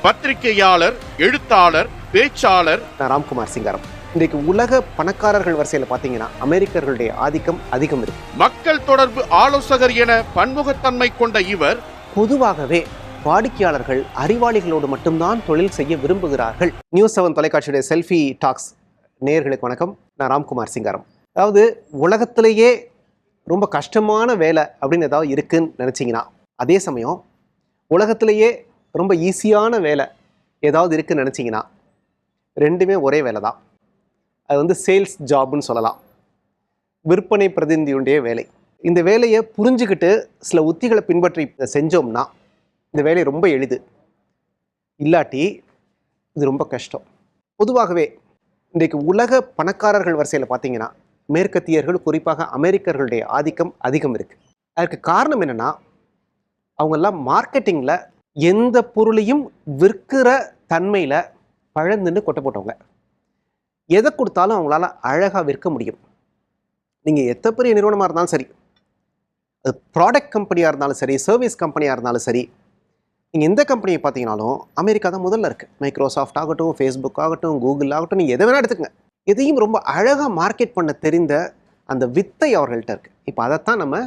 பத்திரிகையாளர், எழுத்தாளர், பேச்சாளர். நான் ராம்குமார் சிங்காரம். இன்றைக்கு உலக பணக்காரர்கள் வரிசையில் பார்த்தீங்கன்னா அமெரிக்கர்களுடைய ஆதிக்கம் அதிகம் இருக்கு. மக்கள் தொடர்பு ஆலோசகர் என பன்முகத்தன்மை கொண்ட இவர் பொதுவாகவே வாடிக்கையாளர்கள் அறிவாளிகளோடு மட்டும்தான் தொழில் செய்ய விரும்புகிறார்கள். நியூஸ் 7 தொலைக்காட்சியுடைய செல்ஃபி டாக்ஸ் நேயர்களுக்கு வணக்கம். நான் ராம்குமார் சிங்காரம். அதாவது உலகத்திலேயே ரொம்ப கஷ்டமான வேலை அப்படின்னு ஏதாவது இருக்குன்னு நினச்சிங்கன்னா, அதே சமயம் உலகத்திலேயே ரொம்ப ஈஸியான வேலை ஏதாவது இருக்குன்னு நினச்சிங்கன்னா, ரெண்டுமே ஒரே வேலை தான். அது சேல்ஸ் ஜாப்னு சொல்லலாம். விற்பனை பிரதிநிதியுடைய வேலை. இந்த வேலையை புரிஞ்சுக்கிட்டு சில உத்திகளை பின்பற்றி செஞ்சோம்னா இந்த வேலை ரொம்ப எளிது. இல்லாட்டி இது ரொம்ப கஷ்டம். பொதுவாகவே இன்றைக்கு உலக பணக்காரர்கள் வரிசையில் பார்த்தீங்கன்னா மேற்கத்தியர்கள், குறிப்பாக அமெரிக்கர்களுடைய ஆதிக்கம் அதிகம் இருக்குது. அதுக்கு காரணம் என்னென்னா, அவங்கெல்லாம் மார்க்கெட்டிங்கில் எந்த பொருளையும் விற்கிற தன்மையில் பழந்துன்னு கொட்டை போட்டவங்க. எதை கொடுத்தாலும் அவங்களால அழகாக விற்க முடியும். நீங்கள் எத்தனை பெரிய நிறுவனமாக இருந்தாலும் சரி, அது ப்ராடக்ட் கம்பெனியாக இருந்தாலும் சரி, சர்வீஸ் கம்பெனியாக இருந்தாலும் சரி, நீங்கள் எந்த கம்பெனியை பார்த்தீங்கன்னாலும் அமெரிக்கா தான் முதல்ல இருக்குது. மைக்ரோசாஃப்ட் ஆகட்டும், ஃபேஸ்புக் ஆகட்டும், கூகுள் ஆகட்டும், நீங்கள் எதை வேணால் எடுத்துக்கங்க. எதையும் ரொம்ப அழகாக மார்க்கெட் பண்ண தெரிந்த அந்த வித்தை அவர்கள்ட்ட இருக்குது. இப்போ அதைத்தான் நம்ம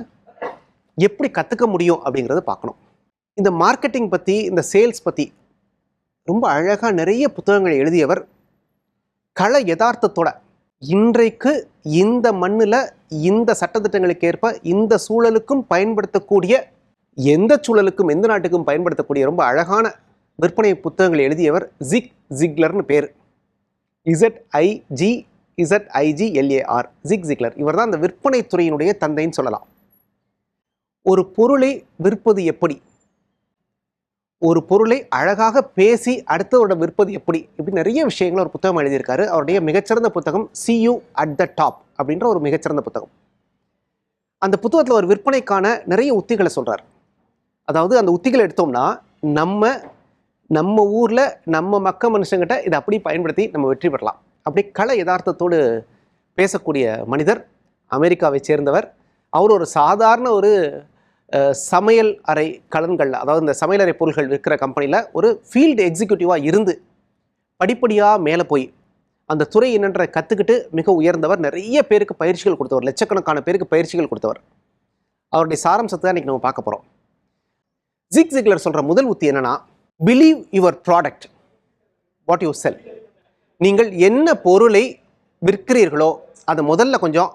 எப்படி கற்றுக்க முடியும் அப்படிங்கிறத பார்க்கணும். இந்த மார்க்கெட்டிங் பற்றி, இந்த சேல்ஸ் பற்றி ரொம்ப அழகாக நிறைய புத்தகங்களை எழுதியவர் கள யதார்த்தத்தோட இன்றைக்கு இந்த மண்ணில் இந்த சட்டத்திட்டங்களுக்கு ஏற்ப இந்த சூழலுக்கும் பயன்படுத்தக்கூடிய, எந்த சூழலுக்கும் எந்த நாட்டுக்கும் பயன்படுத்தக்கூடிய ரொம்ப அழகான விற்பனை புத்தகங்களை எழுதியவர் ஜிக் ஜிக்லர்னு பேர். ZIGLAR, zig ஜிக்லர். இவர் தான் அந்த விற்பனை துறையினுடைய தந்தைன்னு சொல்லலாம். ஒரு பொருளை விற்பது எப்படி, ஒரு பொருளை அழகாக பேசி அடுத்தவரோட விற்பது எப்படி, இப்படி நிறைய விஷயங்கள் ஒரு புத்தகம் எழுதியிருக்காரு. அவருடைய மிகச்சிறந்த புத்தகம் See You at the Top அப்படின்ற ஒரு மிகச்சிறந்த புத்தகம். அந்த புத்தகத்தில் ஒரு விற்பனைக்கான நிறைய உத்திகளை சொல்கிறார். அதாவது அந்த உத்திகளை எடுத்தோம்னா நம்ம ஊரில் நம்ம மனுஷங்கிட்ட இதை அப்படி பயன்படுத்தி நம்ம வெற்றி பெறலாம். அப்படி கள யதார்த்தத்தோடு பேசக்கூடிய மனிதர், அமெரிக்காவை சேர்ந்தவர். அவர் ஒரு சாதாரண ஒரு சமையல் அறை கலன்களில், அதாவது இந்த சமையலறை பொருட்கள் விற்கிற கம்பெனியில் ஒரு ஃபீல்டு எக்ஸிக்யூட்டிவாக இருந்து படிப்படியாக மேலே போய் அந்த துறை என்னன்ற கற்றுக்கிட்டு மிக உயர்ந்தவர். நிறைய பேருக்கு பயிற்சிகள் கொடுத்தவர், லட்சக்கணக்கான பேருக்கு பயிற்சிகள் கொடுத்தவர். அவருடைய சாராம்சத்தை தான் இன்றைக்கி நம்ம பார்க்க போகிறோம். ஜிக் ஜிக்லர் சொல்கிற முதல் உத்தி என்னென்னா, believe your product what you sell. நீங்கள் என்ன பொருளை விற்கிறீர்களோ அதை முதல்ல கொஞ்சம்